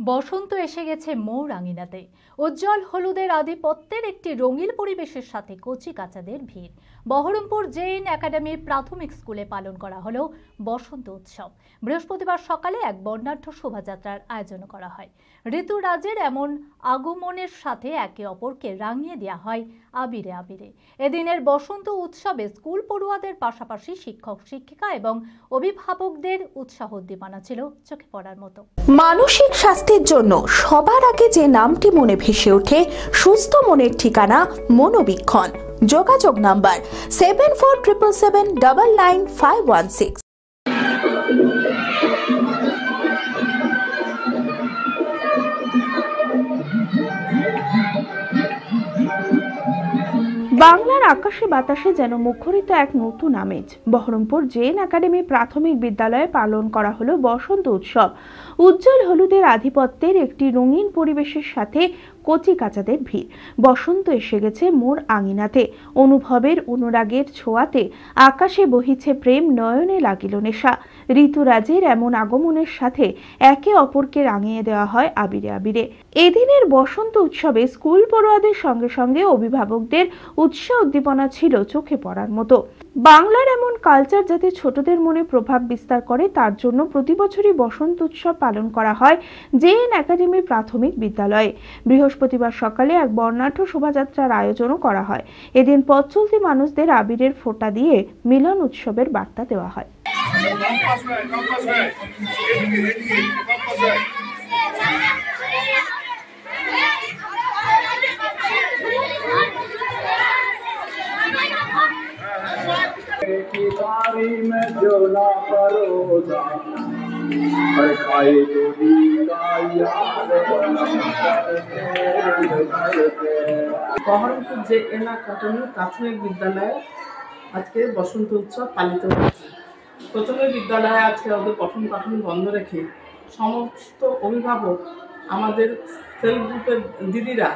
বসন্ত এসে গেছে মোর আঙিনাতে। উজ্জ্বল হলুদের আধিপত্যের একটি রঙিন পরিবেশের সাথে কচি কাচাদের ভিড়। বহরমপুর জেএন একাডেমির প্রাথমিক স্কুলে পালন করা হলো বসন্ত উৎসব। বৃহস্পতিবার সকালে এক বর্ণাঢ্য শোভাযাত্রার আয়োজন করা হয়। ঋতুরাজের এমন আগমনের সাথে একে অপরকে রাঙিয়ে দেওয়া হয় আবিরে আবিরে। এদিনের বসন্ত উৎসবে স্কুল পড়ুয়াদের পাশাপাশি শিক্ষক শিক্ষিকা এবং অভিভাবকদের উৎসাহ উদ্দীপনা ছিল চোখে পড়ার মতো। মানসিক স্বাস্থ্যের জন্য সবার আগে যে নামটি মনে ভেসে ওঠে, সুস্থ মনের ঠিকানা মনোবীক্ষণ। যোগাযোগ নাম্বার 7477799516। বাংলার আকাশে বাতাসে যেন মুখরিত এক নতুন আমেজ। বহরমপুর জেএন একাডেমি প্রাথমিক বিদ্যালয়ে পালন করা হলো বসন্ত উৎসব। উজ্জ্বল হলুদের আধিপত্যের একটি রঙিন পরিবেশের সাথে কচি কাচাদের ভিড়। বসন্ত এসে গেছে মোর আঙিনাতে। অনুভবের অনুরাগের ছোঁয়াতে আকাশে বহিছে প্রেম, নয়নে লাগিল নেশা। ঋতুরাজের এমন আগমনের সাথে একে অপরকে রাঙিয়ে দেওয়া হয় আবিরে আবিরে। এদিনের বসন্ত উৎসবে স্কুল পড়ুয়াদের সঙ্গে সঙ্গে অভিভাবকদের উৎসাহ উদ্দীপনা ছিল চোখে পড়ার মতো। বাংলার এমন কালচার যাতে ছোটদের মনে প্রভাব বিস্তার করে, তার জন্য প্রতি বছরই বসন্ত উৎসব পালন করা হয় জেএন একাডেমি প্রাথমিক বিদ্যালয়ে। বৃহস্পতিবার সকালে এক বর্ণাঢ্য শোভাযাত্রার আয়োজনও করা হয়। এদিন পথ চলতি মানুষদের আবিরের ফোঁটা দিয়ে মিলন উৎসবের বার্তা দেওয়া হয়। বহরমপুর জেএন একাডেমি প্রাথমিক বিদ্যালয়ে আজকে বসন্ত উৎসব পালিত হচ্ছে। প্রথমে বিদ্যালয়ে আজকে ওদের পঠন পাঠন বন্ধ রেখে সমস্ত অভিভাবক, আমাদের সেলফ গ্রুপের দিদিরা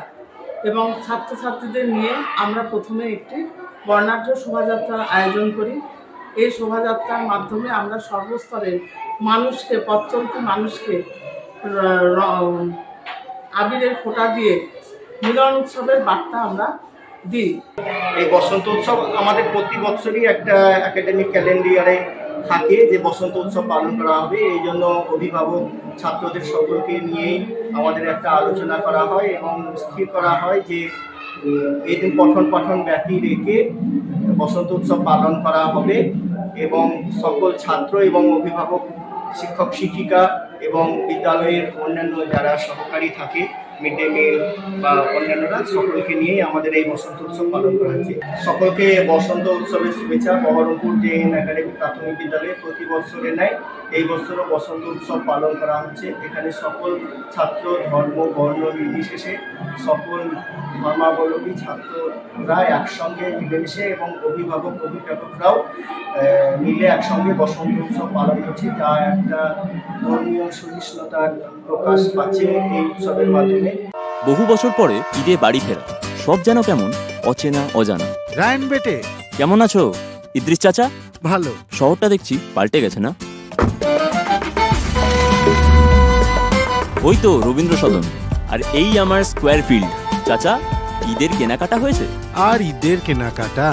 এবং ছাত্রছাত্রীদের নিয়ে আমরা প্রথমে একটি বর্ণাঢ্য শোভাযাত্রার আয়োজন করি। এই শোভাযাত্রার মাধ্যমে আমরা সর্বস্তরের মানুষকে, পথ চলতি মানুষকে আবিরের ফোঁটা দিয়ে মিলন উৎসবের বার্তা আমরা দিই। এই বসন্ত উৎসব আমাদের প্রতি বছরই একটা একাডেমিক ক্যালেন্ডারে থাকে যে বসন্ত উৎসব পালন করা হবে। এই জন্য অভিভাবক ছাত্রদের সকলকে নিয়েই আমাদের একটা আলোচনা করা হয় এবং স্থির করা হয় যে এই দিন পঠন পাঠন ব্যতি রেখে বসন্ত উৎসব পালন করা হবে এবং সকল ছাত্র এবং অভিভাবক, শিক্ষক শিক্ষিকা এবং বিদ্যালয়ের অন্যান্য যারা সহকারী থাকে, মিড ডে মিল বা অন্যান্যরা, সকলকে নিয়েই আমাদের এই বসন্ত উৎসব পালন করা হচ্ছে। সকলকে বসন্ত উৎসবের শুভেচ্ছা। বহরমপুর জেএন একাডেমি প্রাথমিক বিদ্যালয়ে প্রতি বছরে নেয় এই বছরও বসন্ত উৎসব পালন করা হচ্ছে। এখানে সকল ছাত্র, ধর্ম, বর্ণ নির্বিশেষে সকল ধর্মাবলম্বী ছাত্ররা একসঙ্গে মিলেমিশে এবং অভিভাবকরাও মিলে একসঙ্গে বসন্ত উৎসব পালন করছে, যা একটা ধর্মীয় সহিষ্ণুতার প্রকাশ পাচ্ছে এই উৎসবের মাধ্যমে। বহু বছর পরে ঈদে বাড়ি ফেরা, সব যেন কেমন অচেনা অজানা। রায়ন বেটে, কেমন আছো ইদ্রিস চাচা? ভালো। শহরটা দেখছি পাল্টে গেছে না? ওই তো রবীন্দ্র সদন, আর এই আমার স্কোয়ার ফিল্ড। চাচা, ঈদের কেনাকাটা হয়েছে? আর ঈদের কেনাকাটা?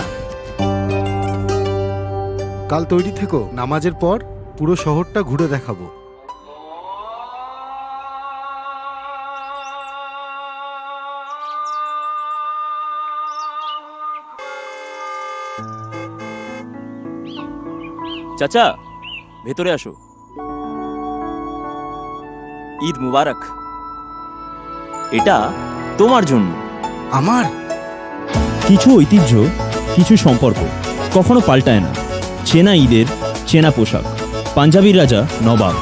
কাল তৈরি থেকো, নামাজের পর পুরো শহরটা ঘুরে দেখাবো। চাচা, ভেতরে আসো। ঈদ মুবারক। এটা তোমার জন্য। আমার? কিছু ঐতিহ্য, কিছু সম্পর্ক কখনো পাল্টায় না। চেনা ঈদের চেনা পোশাক, পাঞ্জাবির রাজা নবাব।